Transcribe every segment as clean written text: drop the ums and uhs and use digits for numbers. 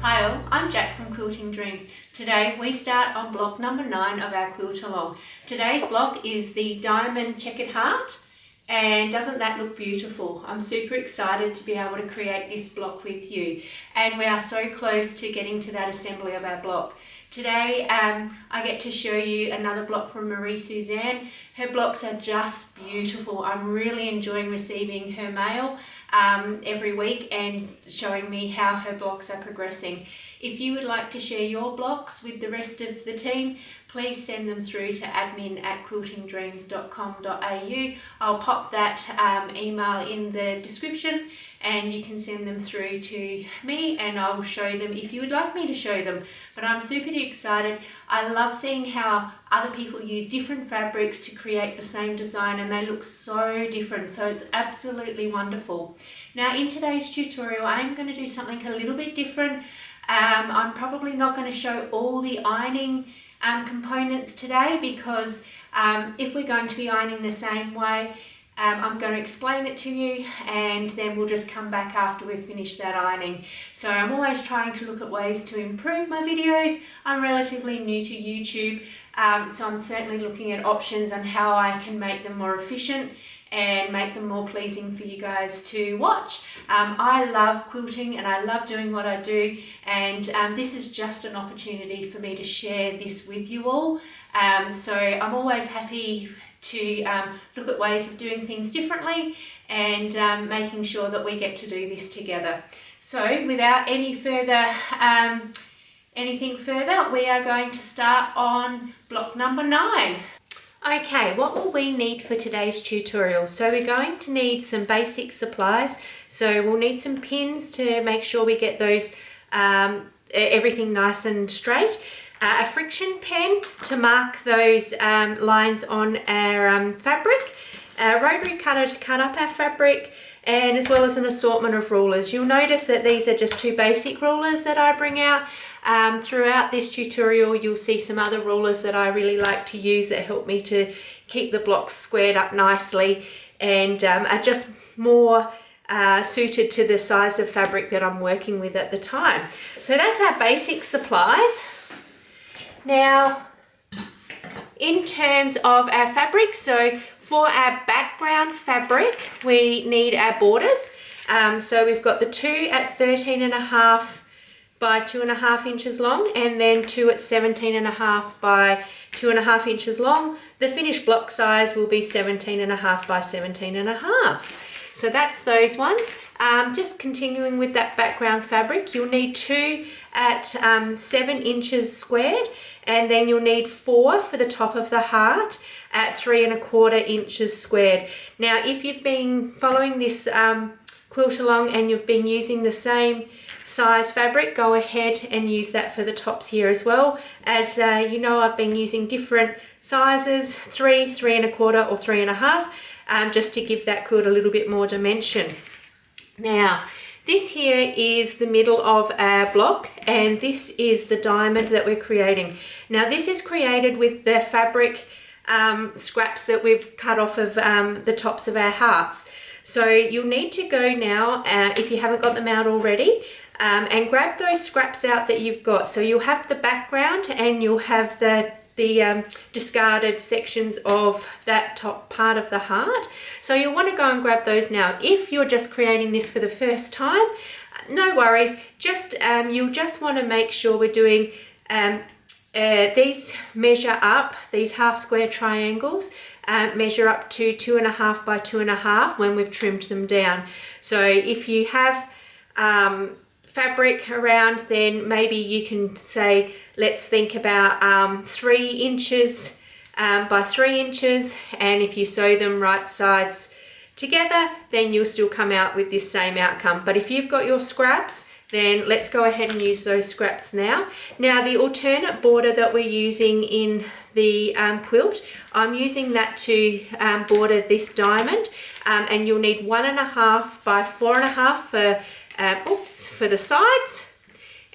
Hi all, I'm Jack from Quilting Dreams. Today we start on block number 9 of our quilt along. Today's block is the diamond checkered heart, and doesn't that look beautiful? I'm super excited to be able to create this block with you, and we are so close to getting to that assembly of our block. Today I get to show you another block from Marie Suzanne. Her blocks are just beautiful. I'm really enjoying receiving her mail every week and showing me how her blocks are progressing. If you would like to share your blocks with the rest of the team, please send them through to admin@quiltingdreams.com.au. I'll pop that email in the description, and you can send them through to me and I'll show them if you would like me to show them. But I'm super excited. I love seeing how other people use different fabrics to create the same design, and they look so different, so it's absolutely wonderful. Now in today's tutorial I'm going to do something a little bit different. I'm probably not going to show all the ironing components today because if we're going to be ironing the same way, I'm going to explain it to you and then we'll just come back after we've finished that ironing. So I'm always trying to look at ways to improve my videos. I'm relatively new to YouTube, so I'm certainly looking at options on how I can make them more efficient and make them more pleasing for you guys to watch. I love quilting and I love doing what I do, and this is just an opportunity for me to share this with you all. So I'm always happy to look at ways of doing things differently and making sure that we get to do this together. So without anything further, we are going to start on block number 9. Okay, what will we need for today's tutorial? So we're going to need some basic supplies. So we'll need some pins to make sure we get those everything nice and straight. A Frixion pen to mark those lines on our fabric, a Rotary cutter to cut up our fabric, and as well as an assortment of rulers. You'll notice that these are just 2 basic rulers that I bring out. Throughout this tutorial you'll see some other rulers that I really like to use that help me to keep the blocks squared up nicely and are just more suited to the size of fabric that I'm working with at the time. So that's our basic supplies. Now, in terms of our fabric, so for our background fabric, we need our borders. So we've got the 2 at 13.5 by 2.5 inches long, and then 2 at 17.5 by 2.5 inches long. The finished block size will be 17.5 by 17.5. So that's those ones. Just continuing with that background fabric, you'll need 2 at 7 inches squared, and then you'll need 4 for the top of the heart at 3.25 inches squared. Now, if you've been following this quilt along and you've been using the same size fabric, go ahead and use that for the tops here as well. As you know, I've been using different sizes, 3, 3.25 or 3.5. Just to give that quilt a little bit more dimension. Now, this here is the middle of our block, and this is the diamond that we're creating. Now, this is created with the fabric scraps that we've cut off of the tops of our hearts. So you'll need to go now, if you haven't got them out already, and grab those scraps out that you've got. So you'll have the background and you'll have the discarded sections of that top part of the heart. So you'll want to go and grab those now. If you're just creating this for the first time, no worries. Just you'll just want to make sure we're doing these measure up, these half square triangles measure up to 2.5 by 2.5 when we've trimmed them down. So if you have fabric around, then maybe you can say, let's think about 3 inches by 3 inches, and if you sew them right sides together, then you'll still come out with this same outcome. But if you've got your scraps, then let's go ahead and use those scraps now. Now, the alternate border that we're using in the quilt, I'm using that to border this diamond, and you'll need 1.5 by 4.5 for the sides,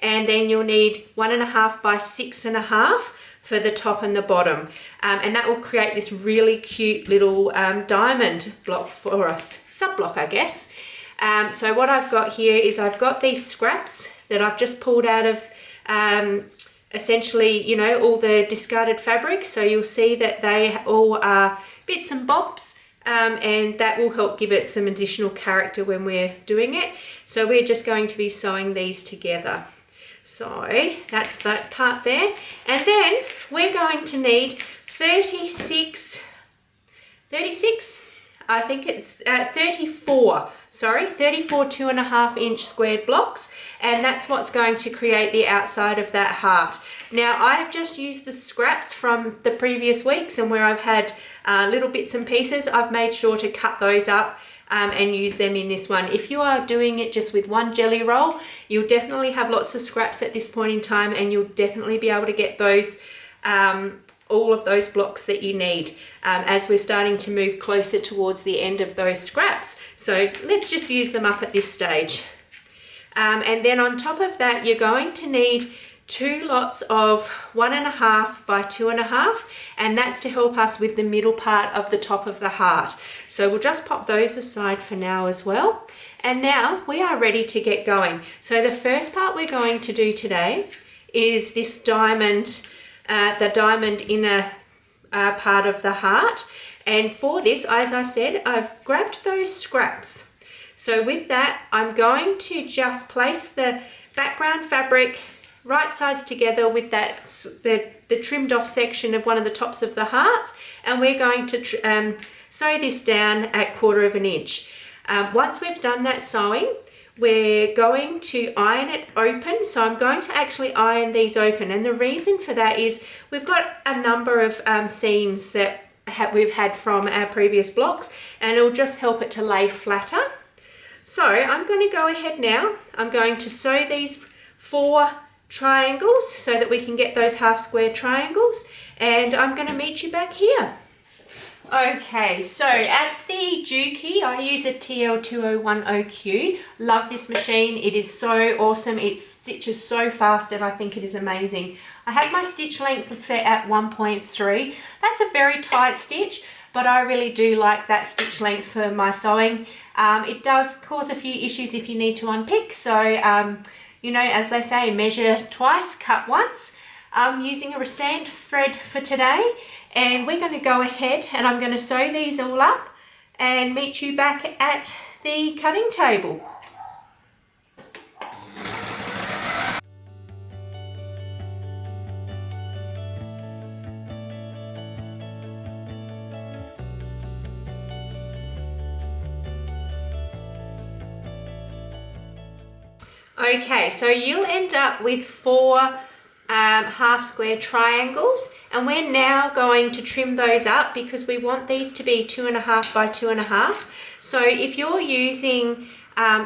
and then you'll need 1.5 by 6.5 for the top and the bottom, and that will create this really cute little diamond block for us, sub block I guess. So what I've got here is I've got these scraps that I've just pulled out of essentially, you know, all the discarded fabrics. So you'll see that they all are bits and bobs, and that will help give it some additional character when we're doing it. So we're just going to be sewing these together. So that's that part there. And then we're going to need 36, I think it's 34 2.5 inch squared blocks, and that's what's going to create the outside of that heart. Now I've just used the scraps from the previous weeks, and where I've had little bits and pieces, I've made sure to cut those up and use them in this one. If you are doing it just with one jelly roll, you'll definitely have lots of scraps at this point in time, and you'll definitely be able to get those all of those blocks that you need as we're starting to move closer towards the end of those scraps. So let's just use them up at this stage. And then on top of that, you're going to need 2 lots of 1.5 by 2.5, and that's to help us with the middle part of the top of the heart. So we'll just pop those aside for now as well. And now we are ready to get going. So the first part we're going to do today is this diamond, the diamond inner part of the heart. And for this, as I said, I've grabbed those scraps. So with that, I'm going to just place the background fabric right sides together with that the trimmed off section of one of the tops of the hearts, and we're going to sew this down at 1/4 inch. Once we've done that sewing, we're going to iron it open. So I'm going to actually iron these open, and the reason for that is we've got a number of seams that we've had from our previous blocks, and it'll just help it to lay flatter. So I'm going to go ahead now. I'm going to sew these 4 triangles so that we can get those half square triangles, and I'm going to meet you back here. Okay, so at the Juke, I use a TL2010Q. Love this machine. It is so awesome. It stitches so fast, and I think it is amazing. I have my stitch length set at 1.3. That's a very tight stitch, but I really do like that stitch length for my sewing. It does cause a few issues if you need to unpick, so you know, as they say, measure twice, cut once. I'm using a Resand thread for today, and we're going to go ahead and I'm going to sew these all up and meet you back at the cutting table. Okay, so you'll end up with 4 half square triangles, and we're now going to trim those up because we want these to be 2.5 by 2.5. So if you're using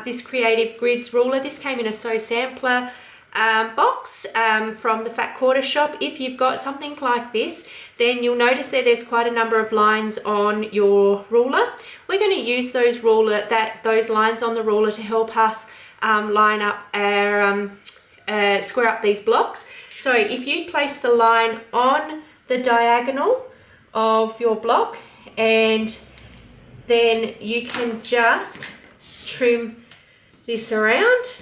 this Creative Grids ruler, this came in a Sew Sampler box from the Fat Quarter shop. If you've got something like this, then you'll notice that there's quite a number of lines on your ruler. We're going to use those lines on the ruler to help us line up our square up these blocks. So if you place the line on the diagonal of your block, and then you can just trim this around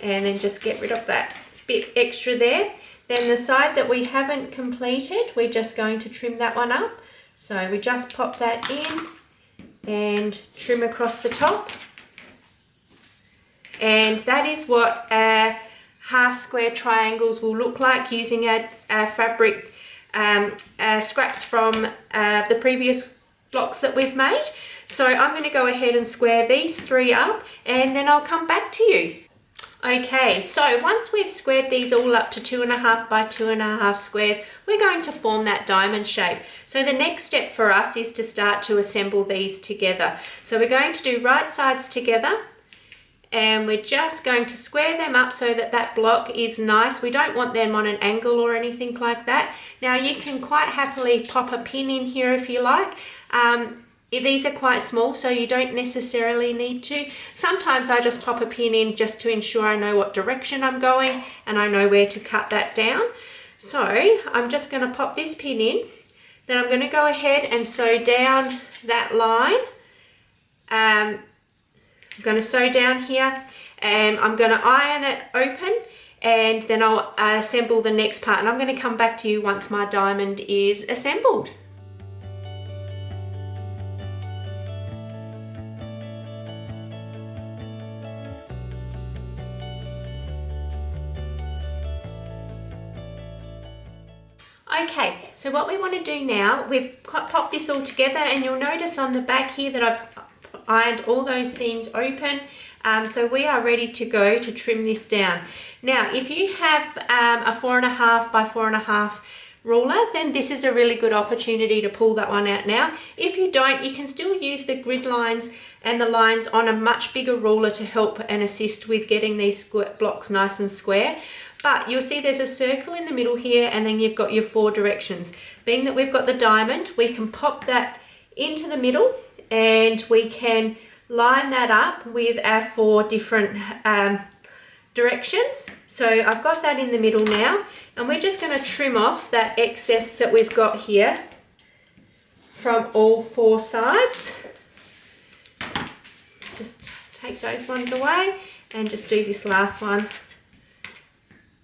and then just get rid of that bit extra there. Then the side that we haven't completed, we're just going to trim that one up. So we just pop that in and trim across the top. And that is what our half square triangles will look like using our fabric scraps from the previous blocks that we've made. So I'm going to go ahead and square these 3 up, and then I'll come back to you. Okay, so once we've squared these all up to 2.5 by 2.5 squares, we're going to form that diamond shape. So the next step for us is to start to assemble these together. So we're going to do right sides together, and we're just going to square them up so that that block is nice. We don't want them on an angle or anything like that. Now you can quite happily pop a pin in here if you like. These are quite small, so you don't necessarily need to. Sometimes I just pop a pin in just to ensure I know what direction I'm going and I know where to cut that down. So I'm just going to pop this pin in. Then I'm going to go ahead and sew down that line I'm going to sew down here and I'm going to iron it open, and then I'll assemble the next part, and I'm going to come back to you once my diamond is assembled. Okay, so what we want to do now, we've popped this all together, and you'll notice on the back here that I've ironed all those seams open. So we are ready to go to trim this down. Now, if you have a 4.5 by 4.5 ruler, then this is a really good opportunity to pull that one out now. If you don't, you can still use the grid lines and the lines on a much bigger ruler to help and assist with getting these blocks nice and square. But you'll see there's a circle in the middle here, and then you've got your 4 directions. Being that we've got the diamond, we can pop that into the middle, and we can line that up with our 4 different directions. So I've got that in the middle now, and we're just going to trim off that excess that we've got here from all 4 sides. Just take those ones away and just do this last one.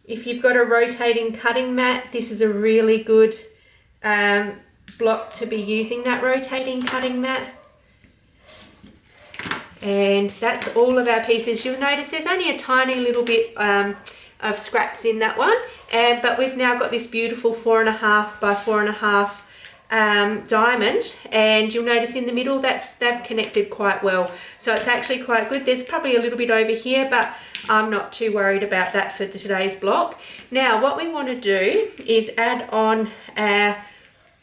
If you've got a rotating cutting mat, this is a really good block to be using, that rotating cutting mat. And that's all of our pieces. You'll notice there's only a tiny little bit of scraps in that one, but we've now got this beautiful 4.5 by 4.5 diamond, and you'll notice in the middle they've connected quite well, so it's actually quite good. There's probably a little bit over here, but I'm not too worried about that for today's block. Now what we want to do is add on our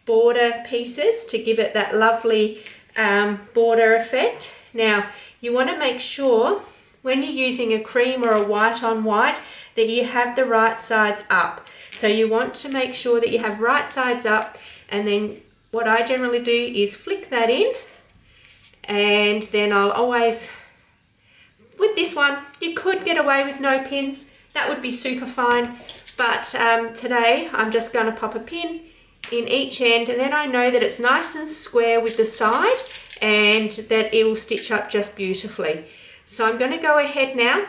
border pieces to give it that lovely border effect. Now you want to make sure when you're using a cream or a white on white that you have the right sides up. So you want to make sure that you have right sides up, and then what I generally do is flick that in, and then I'll always, with this one, you could get away with no pins. That would be super fine, but today I'm just going to pop a pin in each end, and then I know that it's nice and square with the side and that it will stitch up just beautifully. So I'm going to go ahead now.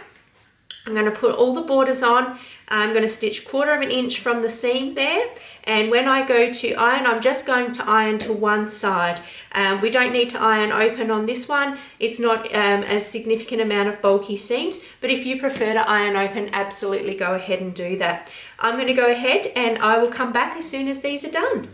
I'm going to put all the borders on. I'm going to stitch 1/4 inch from the seam there, and when I go to iron, I'm just going to iron to one side. We don't need to iron open on this one. It's not a significant amount of bulky seams, but if you prefer to iron open, absolutely go ahead and do that. I'm going to go ahead and I will come back as soon as these are done.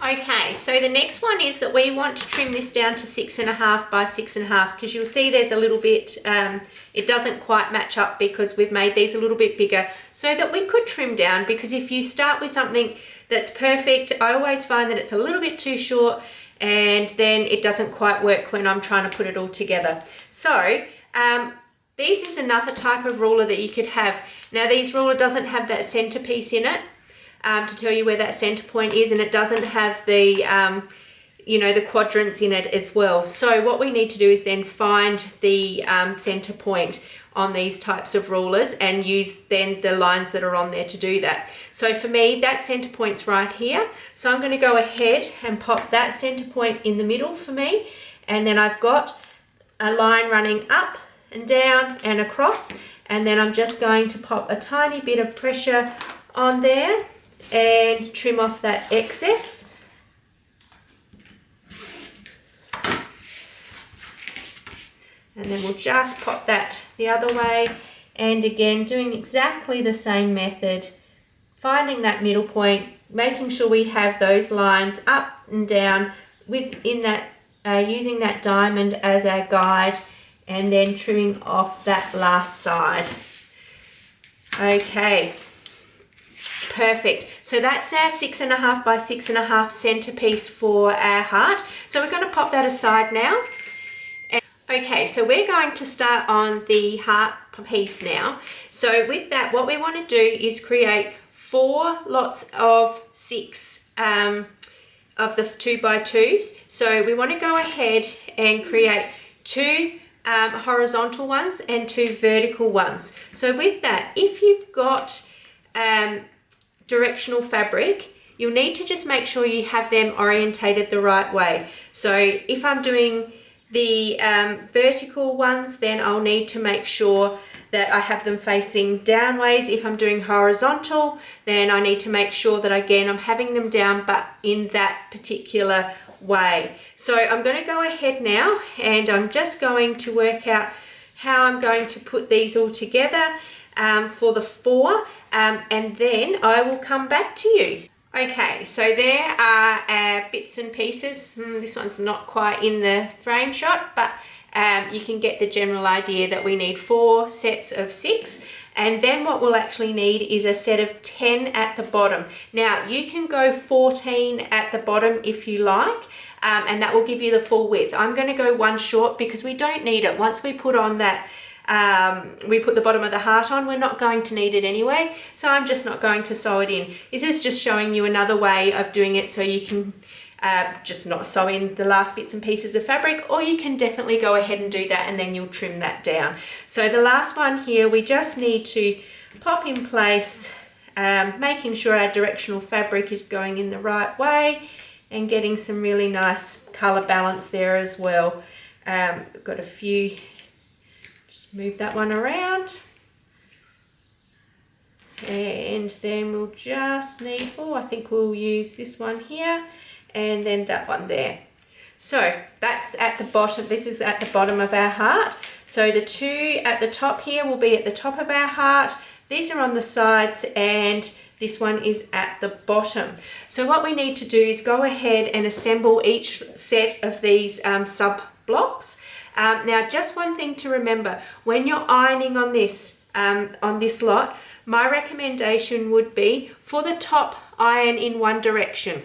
Okay, so the next one is that we want to trim this down to 6.5 by 6.5, because you'll see there's a little bit, it doesn't quite match up because we've made these a little bit bigger, so that we could trim down, because if you start with something that's perfect, I always find that it's a little bit too short and then it doesn't quite work when I'm trying to put it all together. So this is another type of ruler that you could have. Now this ruler doesn't have that centerpiece in it, to tell you where that center point is, and it doesn't have the you know, the quadrants in it as well. So what we need to do is then find the center point on these types of rulers and use then the lines that are on there to do that. So for me, that center point's right here. So I'm going to go ahead and pop that center point in the middle for me, and then I've got a line running up and down and across, and then I'm just going to pop a tiny bit of pressure on there and trim off that excess. And then we'll just pop that the other way, and again doing exactly the same method, finding that middle point, making sure we have those lines up and down within that, using that diamond as our guide, and then trimming off that last side. Okay. Perfect. So that's our 6.5 by 6.5 centerpiece for our heart. So we're going to pop that aside now. Okay, so we're going to start on the heart piece now. So with that, what we want to do is create 4 lots of 6 of the 2x2s. So we want to go ahead and create 2 horizontal ones and 2 vertical ones. So with that, if you've got directional fabric, you'll need to just make sure you have them orientated the right way. So if I'm doing the vertical ones, then I'll need to make sure that I have them facing downways. If I'm doing horizontal, then I need to make sure that again I'm having them down but in that particular way. So I'm going to go ahead now and I'm just going to work out how I'm going to put these all together for the 4 and then I will come back to you. Okay, so there are bits and pieces. This one's not quite in the frame shot, but you can get the general idea that we need 4 sets of 6. And then what we'll actually need is a set of 10 at the bottom. Now, you can go 14 at the bottom if you like, and that will give you the full width. I'm going to go 1 short because we don't need it. Once we put on that we put the bottom of the heart on, we're not going to need it anyway, so I'm just not going to sew it in. This is just showing you another way of doing it so you can just not sew in the last bits and pieces of fabric, or you can definitely go ahead and do that and then you'll trim that down. So the last one here, we just need to pop in place, making sure our directional fabric is going in the right way and getting some really nice colour balance there as well. We've got a few. Just move that one around and then we'll just need, I think we'll use this one here and then that one there. So that's at the bottom, this is at the bottom of our heart. So the 2 at the top here will be at the top of our heart. These are on the sides and this one is at the bottom. So what we need to do is go ahead and assemble each set of these sub blocks. Now, just one thing to remember, when you're ironing on this lot, my recommendation would be for the top, iron in one direction.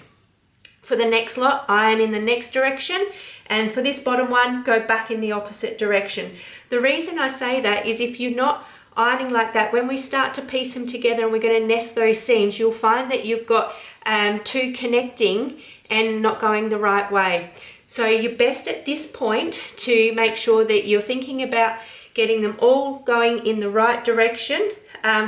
For the next lot, iron in the next direction. And for this bottom one, go back in the opposite direction. The reason I say that is if you're not ironing like that, when we start to piece them together and we're going to nest those seams, you'll find that you've got 2 connecting and not going the right way. So you're best at this point to make sure that you're thinking about getting them all going in the right direction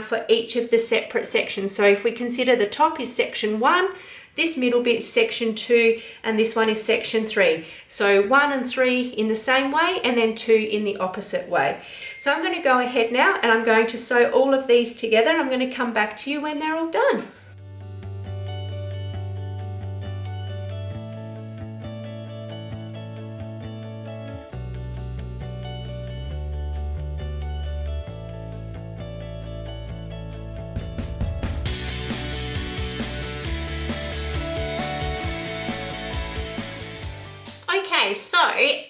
for each of the separate sections. So if we consider the top is section 1, this middle bit is section 2, and this one is section 3. So 1 and 3 in the same way and then 2 in the opposite way. So I'm going to go ahead now and I'm going to sew all of these together and I'm going to come back to you when they're all done. Okay, so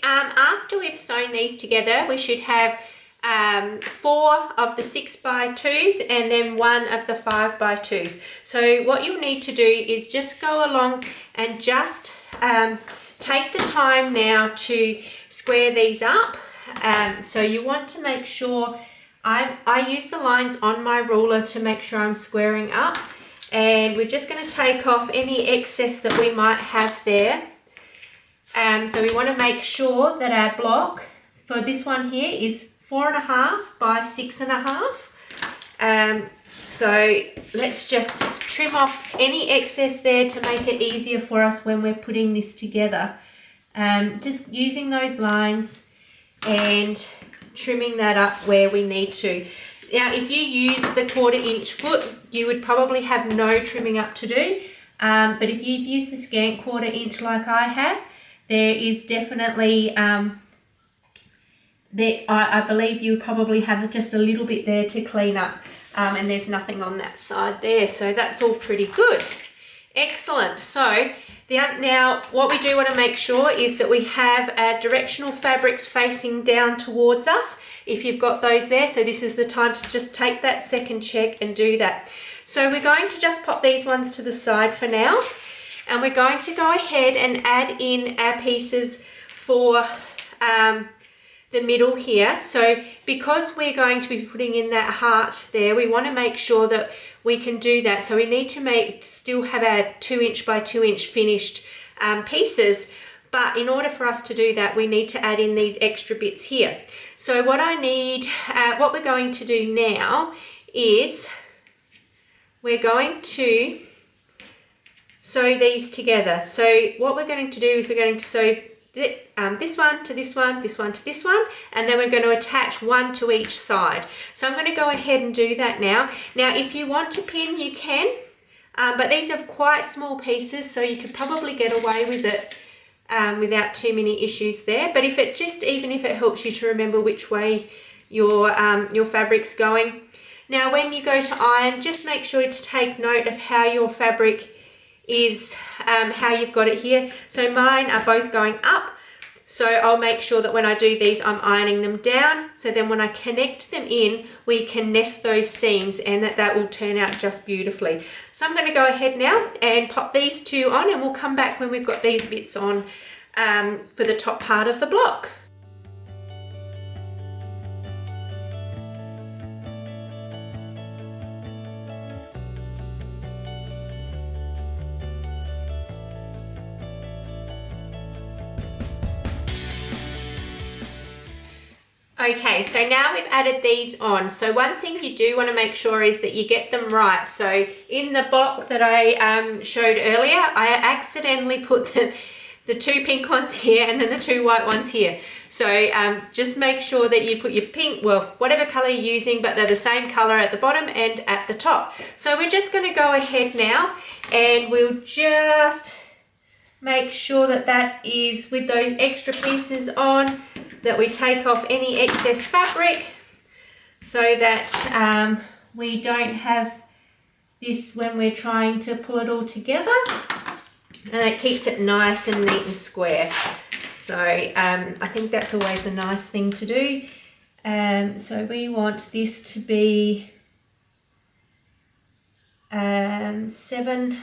after we've sewn these together, we should have 4 of the 6x2s and then 1 of the 5x2s. So what you'll need to do is just go along and just take the time now to square these up. So you want to make sure, I use the lines on my ruler to make sure I'm squaring up, and we're just going to take off any excess that we might have there. So we want to make sure that our block for this one here is 4.5 by 6.5. So let's just trim off any excess there to make it easier for us when we're putting this together. Just using those lines and trimming that up where we need to. Now, if you use the 1/4 inch foot, you would probably have no trimming up to do. But if you've used the scant 1/4 inch like I have, there is definitely, I believe you probably have just a little bit there to clean up, and there's nothing on that side there, so that's all pretty good. Excellent. So now what we do want to make sure is that we have our directional fabrics facing down towards us, if you've got those there. So this is the time to just take that second check and do that. So we're going to just pop these ones to the side for now. And we're going to go ahead and add in our pieces for the middle here. So because we're going to be putting in that heart there, we want to make sure that we can do that. So we need to still have our 2 inch by 2 inch finished pieces, But in order for us to do that, we need to add in these extra bits here. So what we're going to do now is we're going to sew these together. So what we're going to do is we're going to sew this one to this one, this one to this one, and then we're going to attach one to each side. So I'm going to go ahead and do that now. Now, if you want to pin, you can, but these are quite small pieces, so you could probably get away with it without too many issues there. But even if it helps you to remember which way your fabric's going. Now, when you go to iron, just make sure to take note of how your fabric is, how you've got it here. So mine are both going up, so I'll make sure that when I do these, I'm ironing them down, so then when I connect them in, we can nest those seams, and that will turn out just beautifully. So I'm going to go ahead now and pop these two on, and we'll come back when we've got these bits on for the top part of the block. Okay, so now we've added these on. So one thing you do want to make sure is that you get them right. So in the block that I showed earlier, I accidentally put the two pink ones here and then the two white ones here. So just make sure that you put your pink, well, whatever color you're using, but they're the same color at the bottom and at the top. So we're just going to go ahead now and we'll just make sure that that is with those extra pieces on, that we take off any excess fabric so that we don't have this when we're trying to pull it all together, and it keeps it nice and neat and square. So I think that's always a nice thing to do. So we want this to be 7,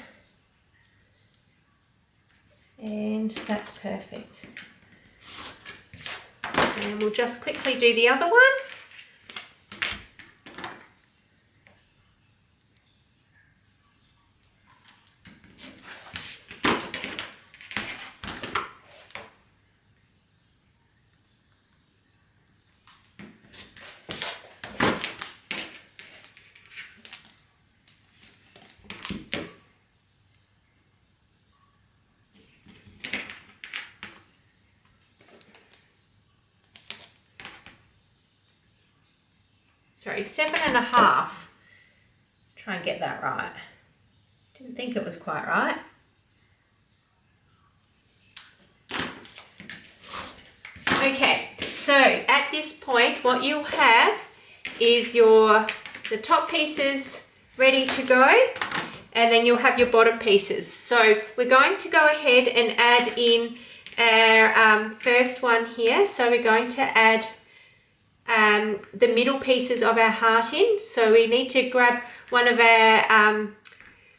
and that's perfect. And we'll just quickly do the other one. Sorry, 7.5. Try and get that right. Didn't think it was quite right. Okay, so at this point, what you'll have is the top pieces ready to go, and then you'll have your bottom pieces. So we're going to go ahead and add in our first one here. So we're going to add the middle pieces of our heart in. So we need to grab one of our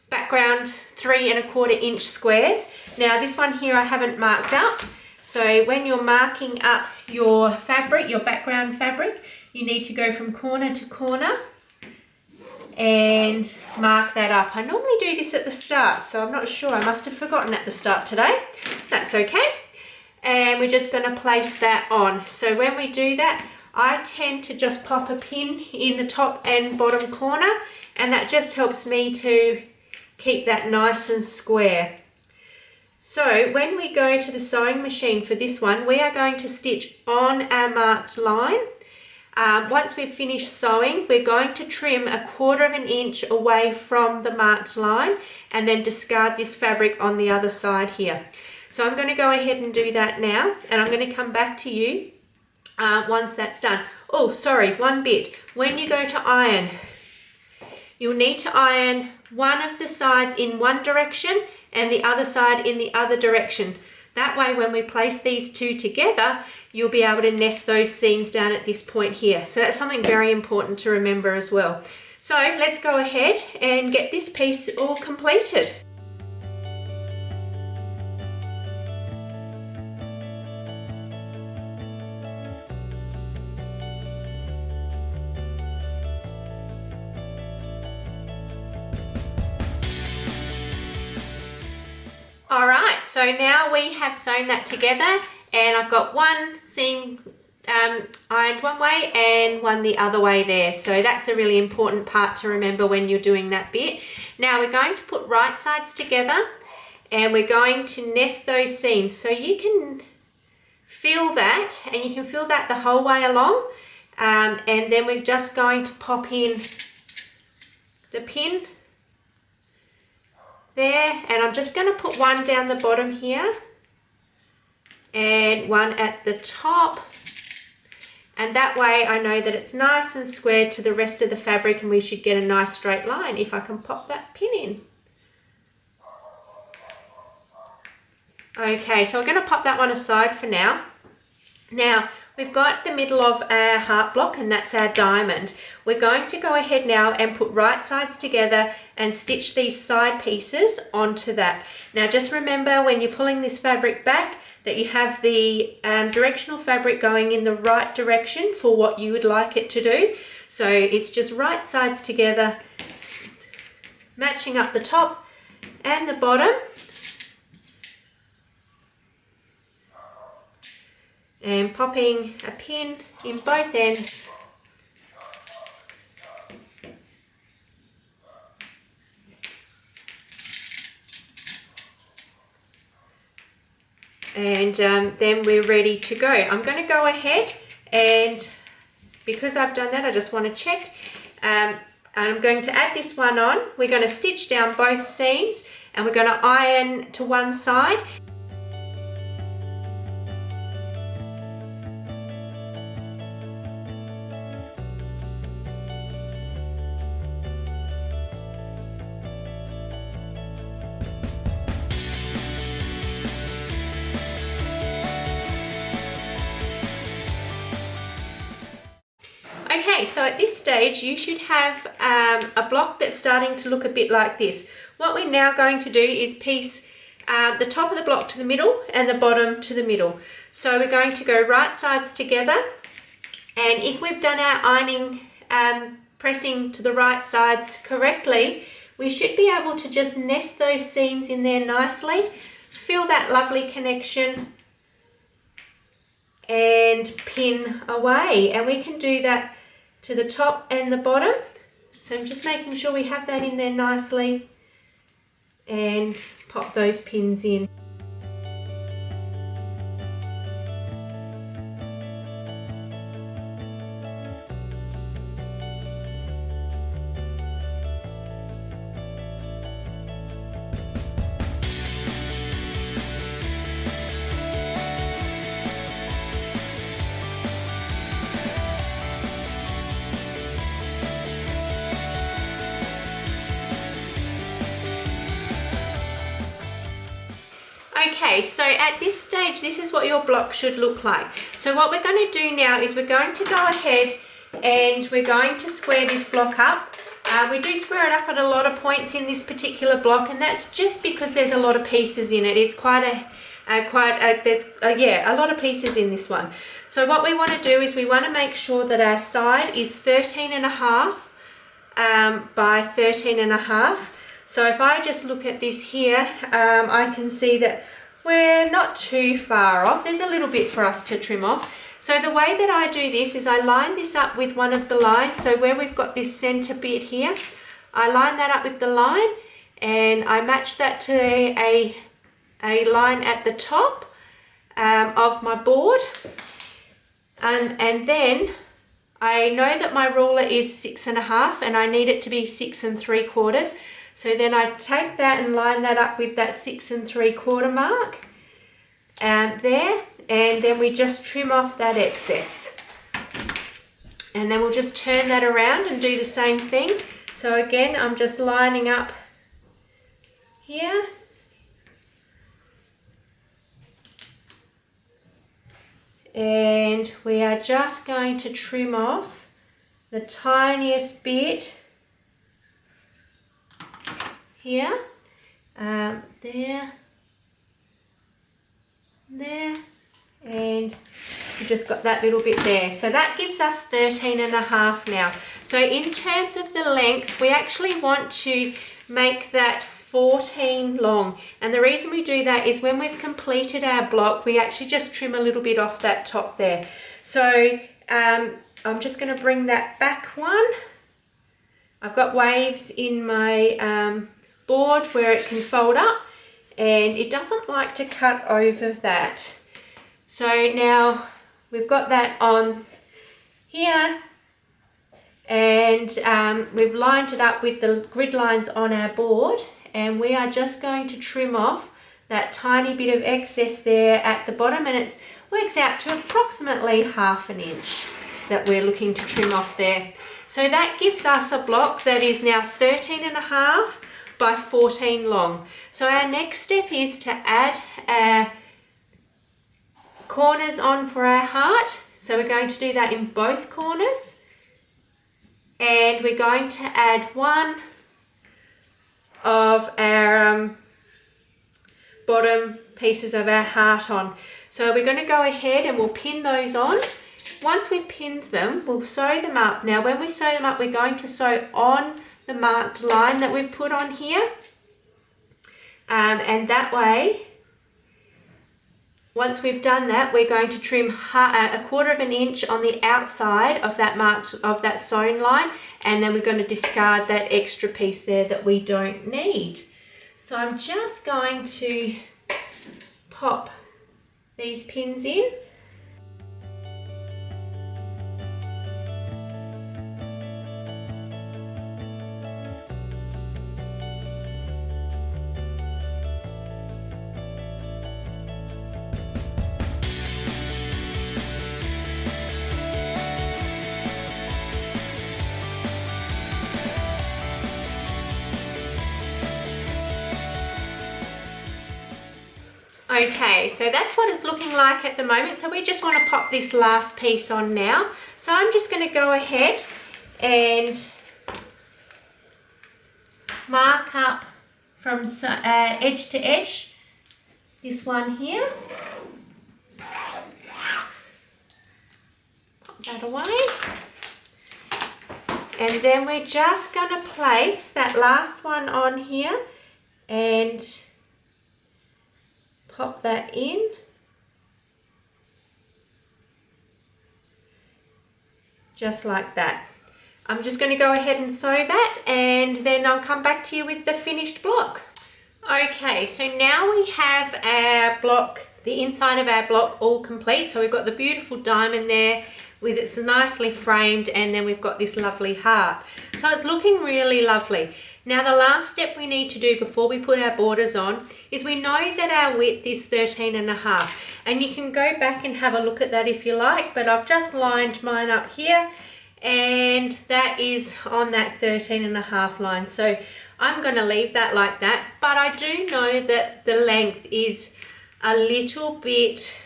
background 3¼ inch squares. Now this one here I haven't marked up. So when you're marking up your fabric, your background fabric, you need to go from corner to corner and mark that up. I normally do this at the start, so I'm not sure. I must have forgotten at the start today. That's okay. And we're just going to place that on. So when we do that, I tend to just pop a pin in the top and bottom corner, and that just helps me to keep that nice and square. So when we go to the sewing machine for this one, we are going to stitch on our marked line. Once we've finished sewing, we're going to trim 1/4 inch away from the marked line and then discard this fabric on the other side here. So I'm going to go ahead and do that now, and I'm going to come back to you once that's done. Oh, sorry, one bit. When you go to iron, you'll need to iron one of the sides in one direction and the other side in the other direction. That way, when we place these two together, you'll be able to nest those seams down at this point here. So that's something very important to remember as well. So let's go ahead and get this piece all completed. All right, so now we have sewn that together, and I've got one seam ironed one way and one the other way there. So that's a really important part to remember when you're doing that bit. Now we're going to put right sides together and we're going to nest those seams. So you can feel that, and you can feel that the whole way along. And then we're just going to pop in the pin there, and I'm just going to put one down the bottom here and one at the top, and that way I know that it's nice and squared to the rest of the fabric, and we should get a nice straight line if I can pop that pin in. Okay, so I'm going to pop that one aside for now. Now we've got the middle of our heart block, and that's our diamond. We're going to go ahead now and put right sides together and stitch these side pieces onto that. Now just remember, when you're pulling this fabric back, that you have the directional fabric going in the right direction for what you would like it to do. So it's just right sides together, matching up the top and the bottom. And popping a pin in both ends. And then we're ready to go. I'm going to go ahead, and because I've done that, I just want to check. I'm going to add this one on. We're going to stitch down both seams, and we're going to iron to one side. Okay, so at this stage you should have a block that's starting to look a bit like this. What we're now going to do is piece the top of the block to the middle and the bottom to the middle. So we're going to go right sides together, and if we've done our ironing pressing to the right sides correctly, we should be able to just nest those seams in there nicely, feel that lovely connection and pin away. And we can do that to the top and the bottom. So I'm just making sure we have that in there nicely and pop those pins in. Okay, so at this stage, this is what your block should look like. So what we're going to do now is we're going to go ahead and we're going to square this block up. We do square it up at a lot of points in this particular block, and that's just because there's a lot of pieces in it. It's quite a lot of pieces in this one. So what we want to do is we want to make sure that our side is 13.5 by 13.5. So if I just look at this here, I can see that we're not too far off. There's a little bit for us to trim off. So the way that I do this is I line this up with one of the lines. So where we've got this center bit here, I line that up with the line and I match that to a line at the top of my board. And then I know that my ruler is 6.5 and I need it to be 6 3/4. So then I take that and line that up with that 6 3/4 mark there, and then we just trim off that excess. And then we'll just turn that around and do the same thing. So again, I'm just lining up here. And we are just going to trim off the tiniest bit here, there, and we've just got that little bit there. So that gives us 13.5 now. So in terms of the length, we actually want to make that 14 long. And the reason we do that is when we've completed our block, we actually just trim a little bit off that top there. So I'm just going to bring that back one. I've got waves in my board where it can fold up, and it doesn't like to cut over that. So now we've got that on here, and we've lined it up with the grid lines on our board, and we are just going to trim off that tiny bit of excess there at the bottom, and it works out to approximately 1/2 inch that we're looking to trim off there. So that gives us a block that is now 13.5 by 14 long. So our next step is to add our corners on for our heart. So we're going to do that in both corners, and we're going to add one of our bottom pieces of our heart on. So we're going to go ahead and we'll pin those on. Once we've pinned them, we'll sew them up. Now when we sew them up, we're going to sew on the marked line that we've put on here, and that way, once we've done that, we're going to trim 1/4 inch on the outside of that sewn line, and then we're going to discard that extra piece there that we don't need. So I'm just going to pop these pins in. Okay, so that's what it's looking like at the moment. So we just want to pop this last piece on now. So I'm just going to go ahead and mark up from edge to edge, this one here. Pop that away. And then we're just going to place that last one on here and pop that in. Just like that. I'm just going to go ahead and sew that, and then I'll come back to you with the finished block. Okay, so now we have our block, the inside of our block all complete. So we've got the beautiful diamond there with it's nicely framed, and then we've got this lovely heart. So it's looking really lovely. Now the last step we need to do before we put our borders on is we know that our width is 13.5, and you can go back and have a look at that if you like, but I've just lined mine up here, and that is on that 13.5 line. So I'm going to leave that like that, but I do know that the length is a little bit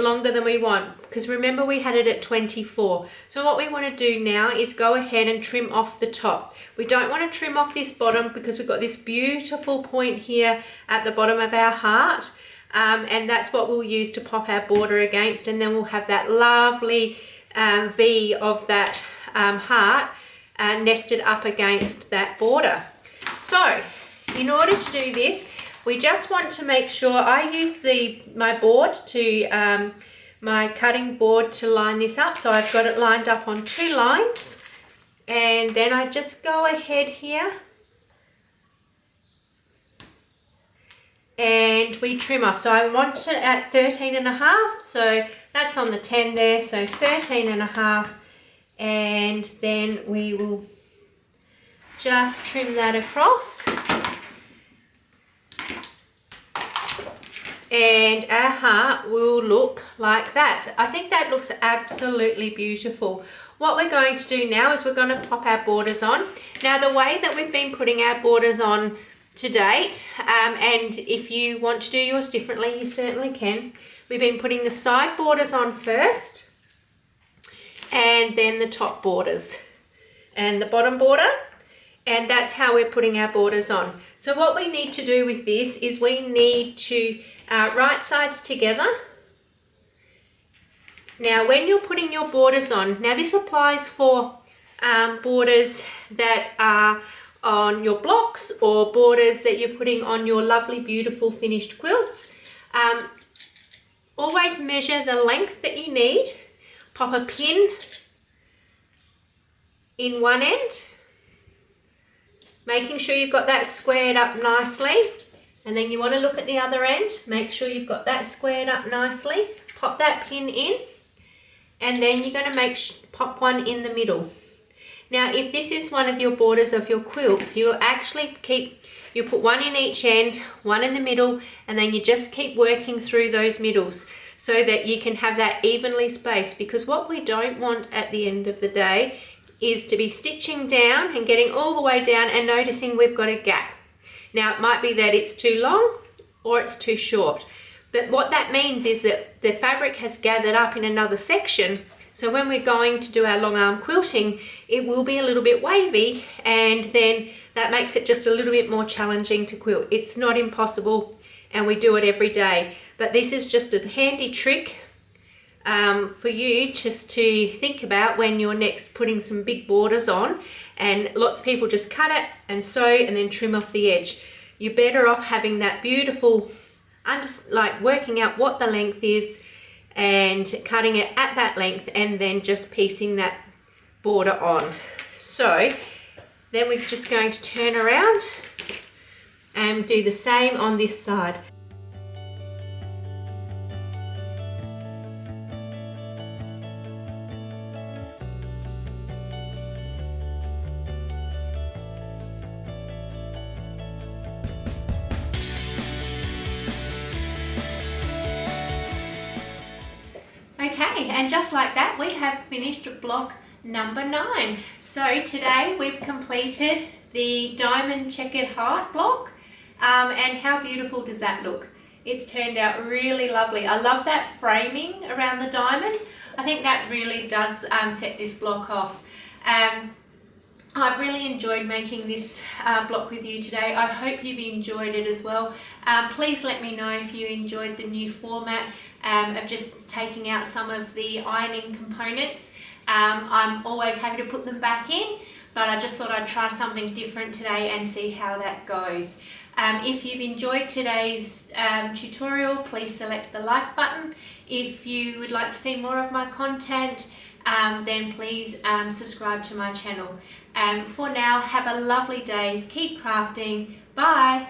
longer than we want, because remember we had it at 24. So what we want to do now is go ahead and trim off the top. We don't want to trim off this bottom because we've got this beautiful point here at the bottom of our heart, and that's what we'll use to pop our border against, and then we'll have that lovely V of that heart nested up against that border. So in order to do this, we just want to make sure I use my board to my cutting board to line this up. So I've got it lined up on 2 lines, and then I just go ahead here and we trim off. So I want it at 13.5, so that's on the 10 there, so 13.5, and then we will just trim that across. And our heart will look like that. I think that looks absolutely beautiful. What we're going to do now is we're going to pop our borders on. Now the way that we've been putting our borders on to date, and if you want to do yours differently, you certainly can. We've been putting the side borders on first, and then the top borders and the bottom border, and that's how we're putting our borders on. So what we need to do with this is we need to right sides together. Now when you're putting your borders on, now this applies for borders that are on your blocks or borders that you're putting on your lovely, beautiful finished quilts. Always measure the length that you need. Pop a pin in one end, making sure you've got that squared up nicely. And then you want to look at the other end, make sure you've got that squared up nicely. Pop that pin in, and then you're going to pop one in the middle. Now, if this is one of your borders of your quilts, you'll actually you put one in each end, one in the middle, and then you just keep working through those middles so that you can have that evenly spaced, because what we don't want at the end of the day is to be stitching down and getting all the way down and noticing we've got a gap. Now, it might be that it's too long or it's too short, but what that means is that the fabric has gathered up in another section. So when we're going to do our long arm quilting, it will be a little bit wavy, and then that makes it just a little bit more challenging to quilt. It's not impossible, and we do it every day, but this is just a handy trick for you just to think about when you're next putting some big borders on. And lots of people just cut it and sew and then trim off the edge. You're better off having that beautiful, like working out what the length is and cutting it at that length, and then just piecing that border on. So then we're just going to turn around and do the same on this side. Okay, and just like that, we have finished block number 9. So today we've completed the diamond checkered heart block, and how beautiful does that look? It's turned out really lovely. I love that framing around the diamond. I think that really does set this block off. I've really enjoyed making this block with you today. I hope you've enjoyed it as well. Please let me know if you enjoyed the new format of just taking out some of the ironing components. I'm always happy to put them back in, but I just thought I'd try something different today and see how that goes. If you've enjoyed today's tutorial, please select the like button. If you would like to see more of my content, then please subscribe to my channel. For now, have a lovely day. Keep crafting. Bye.